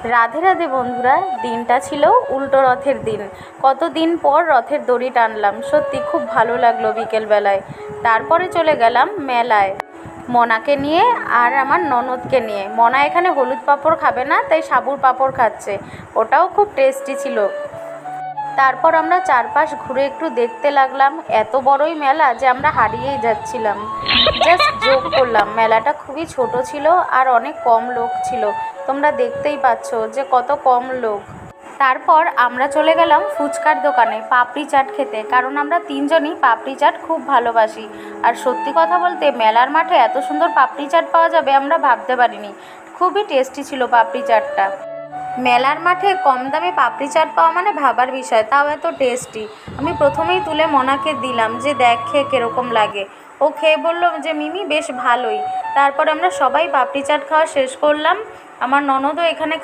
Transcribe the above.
রাধে রাধে বন্ধুরা, দিনটা ছিল উল্টো রথের দিন। কতদিন পর রথের দড়ি টানলাম, সত্যি খুব ভালো লাগলো বিকেলবেলায়। তারপরে চলে গেলাম মেলায় মনাকে নিয়ে আর আমার ননদকে নিয়ে। মনা এখানে হলুদ পাঁপড় খাবে না, তাই সাবুর পাঁপড় খাচ্ছে, ওটাও খুব টেস্টি ছিল। তারপর আমরা চারপাশ ঘুরে একটু দেখতে লাগলাম। এত বড়ই মেলা যে আমরা হারিয়েই যাচ্ছিলাম। জাস্ট যোগ করলাম, মেলাটা খুবই ছোট ছিল আর অনেক কম লোক ছিল। তোমরা দেখতেই পাচ্ছ যে কত কম লোক। তারপর আমরা চলে গেলাম ফুচকার দোকানে পাপড়ি চাট খেতে, কারণ আমরা তিনজনই পাপড়ি চাট খুব ভালোবাসি। আর সত্যি কথা বলতে মেলার মাঠে এত সুন্দর পাপড়ি চাট পাওয়া যাবে আমরা ভাবতে পারিনি। খুবই টেস্টি ছিল পাপড়ি চাটটা। মেলার মাঠে কম দামে পাপড়ি চাট পাওয়া মানে ভাবার বিষয়, তাও এত টেস্টি। আমি প্রথমেই তুলে মনাকে দিলাম যে দেখ খেয়ে কীরকম লাগে। ও খেয়ে বলল যে মিমি বেশ ভালোই। তারপর আমরা সবাই পাপড়ি চাট খাওয়া শেষ করলাম। আমার ননদও এখানে